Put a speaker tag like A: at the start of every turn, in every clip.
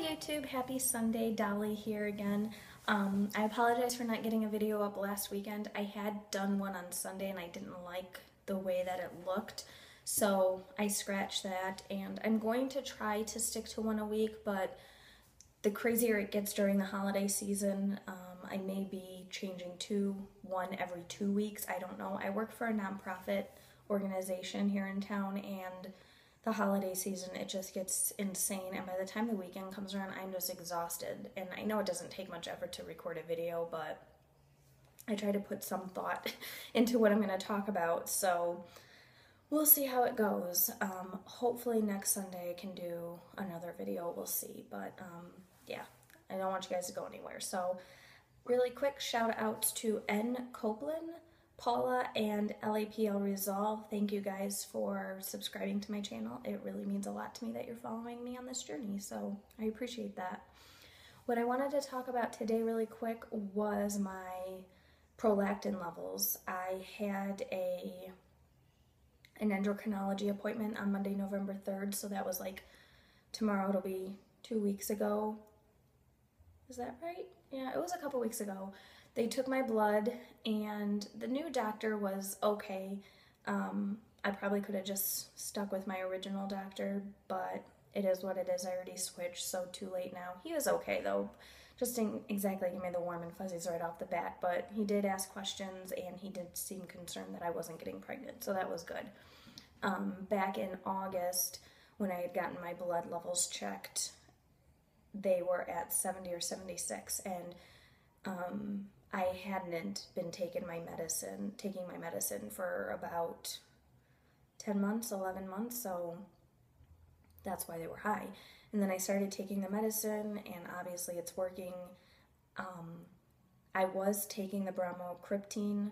A: YouTube, happy Sunday, Dolly here again. I apologize for not getting a video up last weekend. I had done one on Sunday and I didn't like the way that it looked, so I scratched that, and I'm going to try to stick to one a week, but the crazier it gets during the holiday season, I may be changing to one every 2 weeks. I don't know. I work for a nonprofit organization here in town, and the holiday season, it just gets insane, and by the time the weekend comes around, I'm just exhausted. And I know it doesn't take much effort to record a video, but I try to put some thought into what I'm going to talk about, so we'll see how it goes. Hopefully next Sunday I can do another video, we'll see, but yeah, I don't want you guys to go anywhere. So really quick shout outs to N. Copeland, Paula, and LAPL Resolve. Thank you guys for subscribing to my channel. It really means a lot to me that you're following me on this journey, so I appreciate that. What I wanted to talk about today really quick was my prolactin levels. I had an endocrinology appointment on Monday, November 3rd, so that was like tomorrow. It'll be 2 weeks ago. Is that right? Yeah, it was a couple weeks ago. They took my blood, and the new doctor was okay. I probably could have just stuck with my original doctor, but it is what it is. I already switched, so too late now. He was okay, though. Just didn't exactly give me the warm and fuzzies right off the bat, but he did ask questions, and he did seem concerned that I wasn't getting pregnant, so that was good. Back in August, when I had gotten my blood levels checked, they were at 70 or 76, and I hadn't been taking my medicine for about 10 months, 11 months, so that's why they were high. And then I started taking the medicine, and obviously it's working. I was taking the bromocriptine,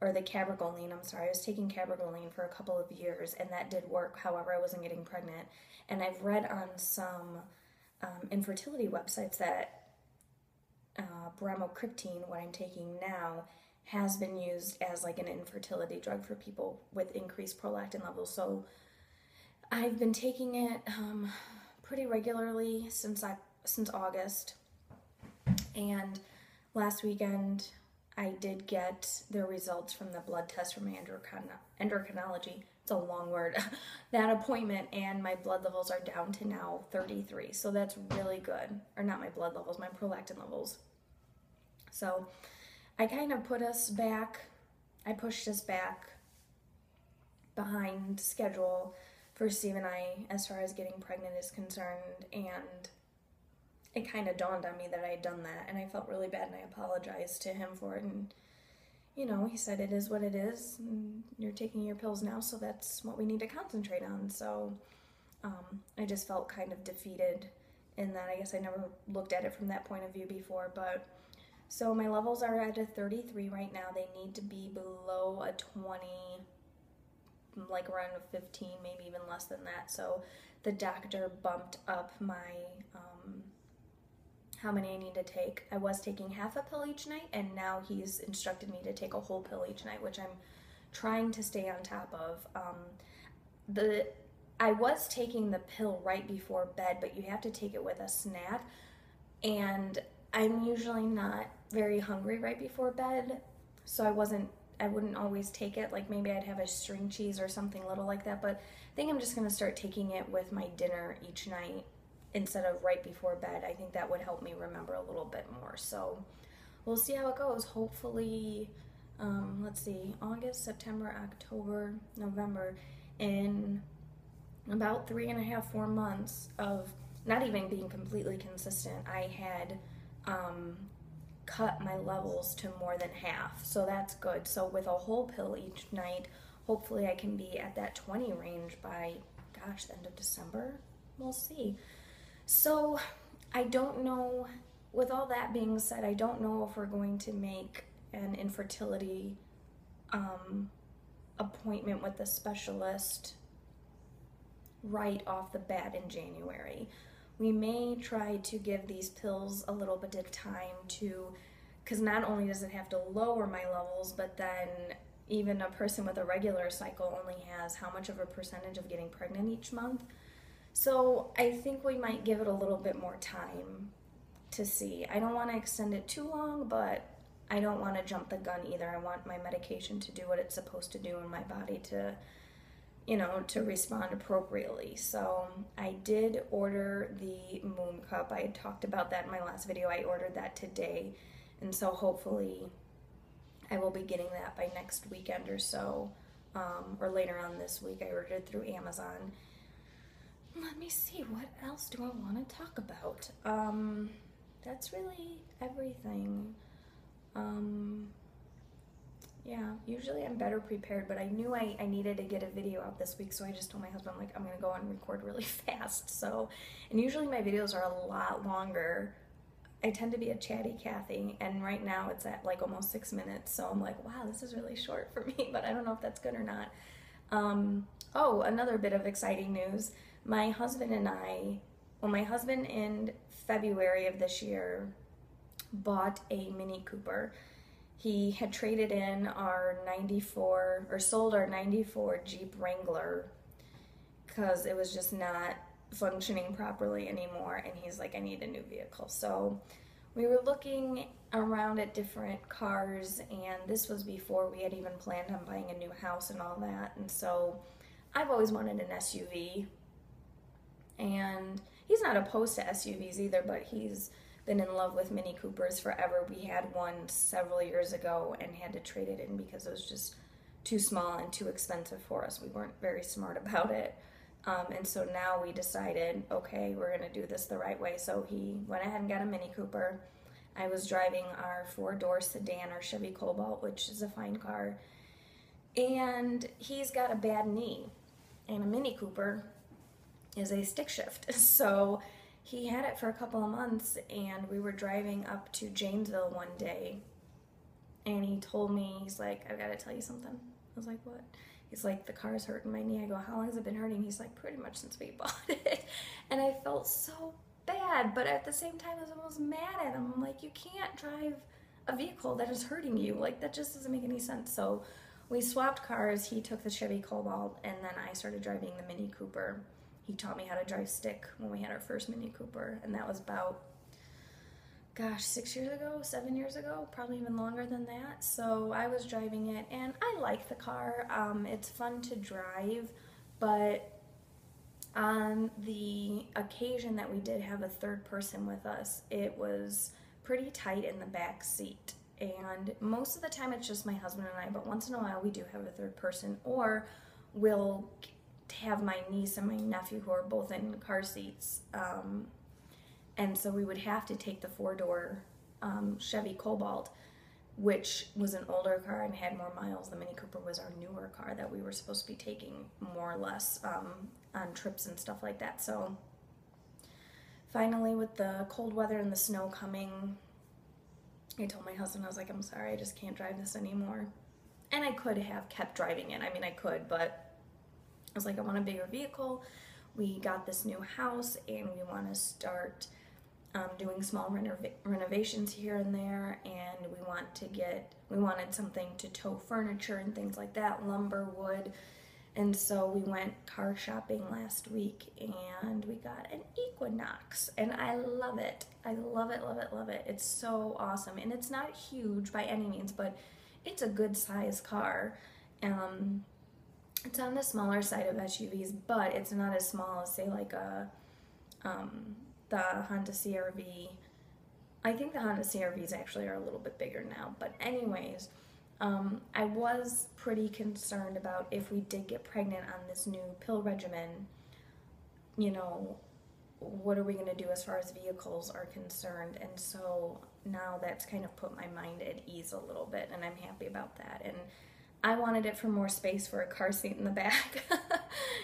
A: or the cabergoline, I'm sorry. I was taking cabergoline for a couple of years, and that did work. However, I wasn't getting pregnant. And I've read on some infertility websites that bromocriptine, what I'm taking now, has been used as like an infertility drug for people with increased prolactin levels. So I've been taking it pretty regularly since August, and last weekend I did get the results from the blood test from my endocrinology. It's a long word. That appointment, and my blood levels are down to now 33. So that's really good. Or not my blood levels, my prolactin levels. So I kind of pushed us back behind schedule for Steve and I as far as getting pregnant is concerned, and it kind of dawned on me that I had done that, and I felt really bad, and I apologized to him for it. And you know, he said it is what it is, and you're taking your pills now, so that's what we need to concentrate on. So I just felt kind of defeated in that. I guess I never looked at it from that point of view before, but so my levels are at a 33 right now. They need to be below a 20, like around a 15, maybe even less than that. So the doctor bumped up my how many I need to take. I was taking half a pill each night, and now he's instructed me to take a whole pill each night, which I'm trying to stay on top of. I was taking the pill right before bed, but you have to take it with a snack, and I'm usually not very hungry right before bed, so I wouldn't always take it. Like maybe I'd have a string cheese or something little like that, but I think I'm just going to start taking it with my dinner each night instead of right before bed. I think that would help me remember a little bit more. So we'll see how it goes. Hopefully, let's see, August, September, October, November, in about 3.5, 4 months of not even being completely consistent, I had cut my levels to more than half, so that's good. So with a whole pill each night, hopefully I can be at that 20 range by, gosh, the end of December. We'll see. So I don't know, with all that being said, I don't know if we're going to make an infertility appointment with the specialist right off the bat in January. We may try to give these pills a little bit of time to, because not only does it have to lower my levels, but then even a person with a regular cycle only has how much of a percentage of getting pregnant each month. So I think we might give it a little bit more time to see. I don't want to extend it too long, but I don't want to jump the gun either. I want my medication to do what it's supposed to do in my body to, to respond appropriately. So I did order the Moon Cup. I had talked about that in my last video. I ordered that today. And so hopefully I will be getting that by next weekend or so, or later on this week. I ordered it through Amazon. Let me see, what else do I want to talk about? That's really everything. Yeah, usually I'm better prepared, but I knew I needed to get a video out this week, so I just told my husband, like, I'm going to go and record really fast. So, and usually my videos are a lot longer. I tend to be a chatty Cathy, and right now it's at like almost 6 minutes, so I'm like, wow, this is really short for me, but I don't know if that's good or not. Oh, another bit of exciting news. My husband in February of this year bought a Mini Cooper. He had traded in our 94, or sold our 94 Jeep Wrangler because it was just not functioning properly anymore, and he's like, I need a new vehicle. So we were looking around at different cars, and this was before we had even planned on buying a new house and all that. And so I've always wanted an SUV, and he's not opposed to SUVs either, but he's been in love with Mini Coopers forever. We had one several years ago and had to trade it in because it was just too small and too expensive for us. We weren't very smart about it. And so now we decided, okay, we're going to do this the right way. So he went ahead and got a Mini Cooper. I was driving our 4-door sedan, our Chevy Cobalt, which is a fine car. And he's got a bad knee. And a Mini Cooper is a stick shift. So he had it for a couple of months, and we were driving up to Janesville one day, and he told me, he's like, I've got to tell you something. I was like, what? He's like, the car's hurting my knee. I go, how long has it been hurting? He's like, pretty much since we bought it. And I felt so bad, but at the same time, I was almost mad at him. I'm like, you can't drive a vehicle that is hurting you. Like, that just doesn't make any sense. So we swapped cars. He took the Chevy Cobalt, and then I started driving the Mini Cooper. He taught me how to drive stick when we had our first Mini Cooper, and that was about, 6 years ago, 7 years ago, probably even longer than that. So I was driving it, and I like the car. It's fun to drive, but on the occasion that we did have a third person with us, it was pretty tight in the back seat. And most of the time it's just my husband and I, but once in a while we do have a third person, or we'll have my niece and my nephew who are both in car seats, and so we would have to take the 4-door Chevy Cobalt, which was an older car and had more miles. The Mini Cooper was our newer car that we were supposed to be taking more or less on trips and stuff like that. So finally, with the cold weather and the snow coming, I told my husband, I was like, I'm sorry, I just can't drive this anymore. And I could have kept driving it. I mean, I could, but I was like, I want a bigger vehicle. We got this new house, and we want to start doing small renovations here and there, and we wanted something to tow furniture and things like that, lumber, wood. And so we went car shopping last week, and we got an Equinox, and I love it. I love it, love it, love it. It's so awesome, and it's not huge by any means, but it's a good size car. It's on the smaller side of SUVs, but it's not as small as, say, like the Honda CR-V. I think the Honda CR-Vs actually are a little bit bigger now. But anyways, I was pretty concerned about if we did get pregnant on this new pill regimen, what are we going to do as far as vehicles are concerned? And so now that's kind of put my mind at ease a little bit, and I'm happy about that. And I wanted it for more space for a car seat in the back,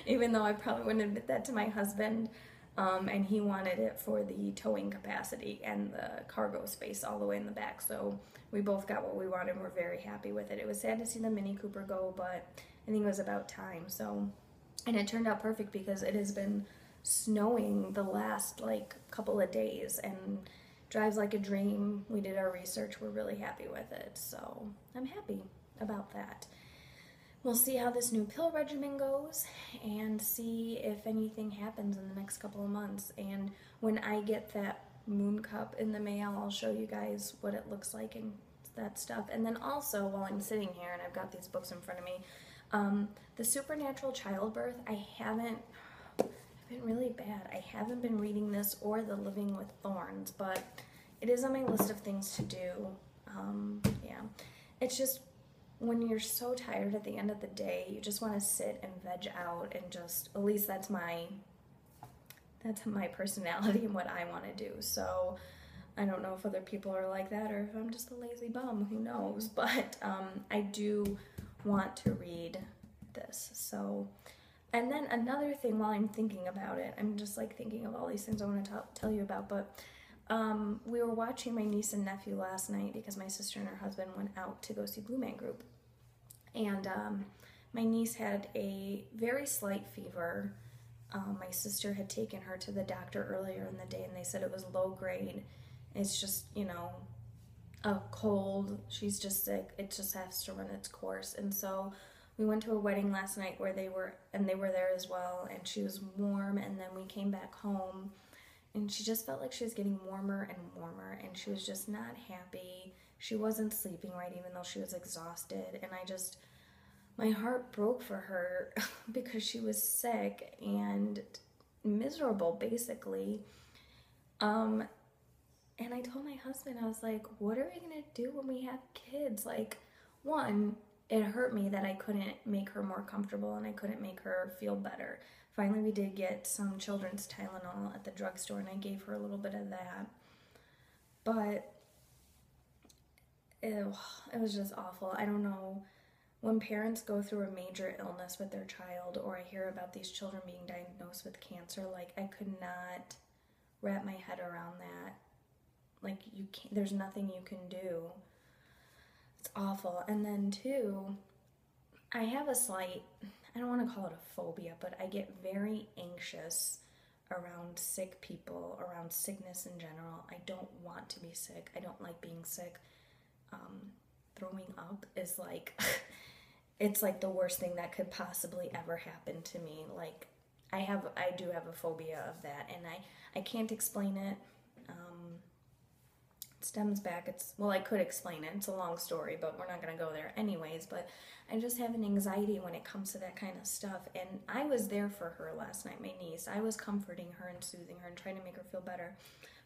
A: even though I probably wouldn't admit that to my husband, and he wanted it for the towing capacity and the cargo space all the way in the back. So we both got what we wanted, and we're very happy with it. It was sad to see the Mini Cooper go, but I think it was about time. So, and it turned out perfect because it has been snowing the last couple of days, and drives like a dream. We did our research. We're really happy with it, so I'm happy about that. we'll see how this new pill regimen goes and see if anything happens in the next couple of months. And when I get that moon cup in the mail, I'll show you guys what it looks like and that stuff. And then also, while I'm sitting here and I've got these books in front of me, the Supernatural Childbirth, I've been really bad. I haven't been reading this or The Living with Thorns, but it is on my list of things to do. Yeah, it's just when you're so tired at the end of the day, you just want to sit and veg out and just, at least that's my personality and what I want to do. So I don't know if other people are like that or if I'm just a lazy bum, who knows, but I do want to read this. So, and then another thing while I'm thinking about it, I'm just like thinking of all these things I want to tell you about, but we were watching my niece and nephew last night because my sister and her husband went out to go see Blue Man Group. And my niece had a very slight fever. My sister had taken her to the doctor earlier in the day and they said it was low grade. It's just, you know, a cold. She's just sick. It just has to run its course. And so we went to a wedding last night where they were there as well, and she was warm, and then we came back home and she just felt like she was getting warmer and warmer, and she was just not happy. She wasn't sleeping right even though she was exhausted, and my heart broke for her because she was sick and miserable basically. And I told my husband, I was like, what are we gonna do when we have kids? Like, one, it hurt me that I couldn't make her more comfortable and I couldn't make her feel better. Finally, we did get some children's Tylenol at the drugstore and I gave her a little bit of that. But it was just awful. I don't know. When parents go through a major illness with their child, or I hear about these children being diagnosed with cancer, like, I could not wrap my head around that. Like, you can't, there's nothing you can do. It's awful. And then two, I have a slight, I don't want to call it a phobia, but I get very anxious around sick people, around sickness in general. I don't want to be sick. I don't like being sick. Throwing up is like, it's like the worst thing that could possibly ever happen to me. Like, I do have a phobia of that, and I can't explain it. It stems back, I could explain it. It's a long story, but we're not going to go there anyways. But I just have an anxiety when it comes to that kind of stuff. And I was there for her last night, my niece. I was comforting her and soothing her and trying to make her feel better.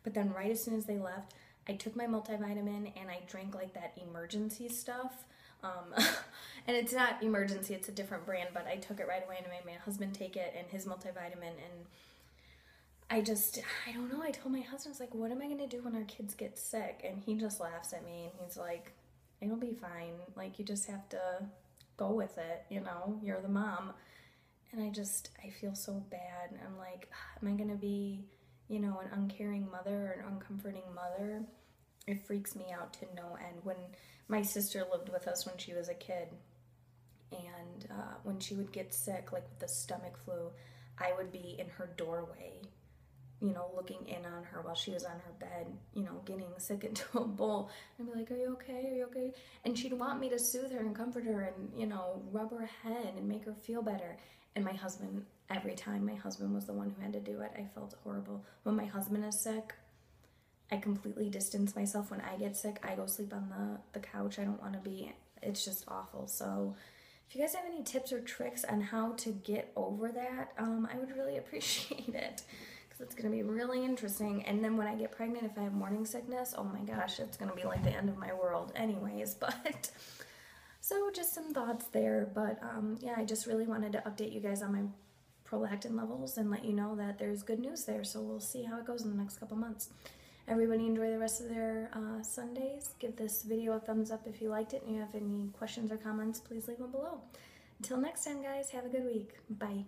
A: But then right as soon as they left, I took my multivitamin and I drank like that emergency stuff. And it's not emergency, it's a different brand, but I took it right away and I made my husband take it and his multivitamin, and I don't know, I told my husband, I was like, what am I going to do when our kids get sick? And he just laughs at me and he's like, it'll be fine. Like, you just have to go with it, you know, you're the mom. And I feel so bad. I'm like, am I going to be, you know, an uncaring mother or an uncomforting mother? It freaks me out to no end. When my sister lived with us when she was a kid, and when she would get sick, like with the stomach flu, I would be in her doorway, you know, looking in on her while she was on her bed, you know, getting sick into a bowl. And I'd be like, are you okay? Are you okay? And she'd want me to soothe her and comfort her and, you know, rub her head and make her feel better. And my husband, every time my husband was the one who had to do it, I felt horrible. When my husband is sick, I completely distance myself. When I get sick, I go sleep on the couch. I don't want to be, it's just awful. So if you guys have any tips or tricks on how to get over that, I would really appreciate it, because it's going to be really interesting. And then when I get pregnant, if I have morning sickness, oh my gosh, it's going to be like the end of my world anyways. But so just some thoughts there. But yeah, I just really wanted to update you guys on my prolactin levels and let you know that there's good news there. So we'll see how it goes in the next couple months. Everybody enjoy the rest of their Sundays. Give this video a thumbs up if you liked it, and you have any questions or comments, please leave them below. Until next time, guys, have a good week. Bye.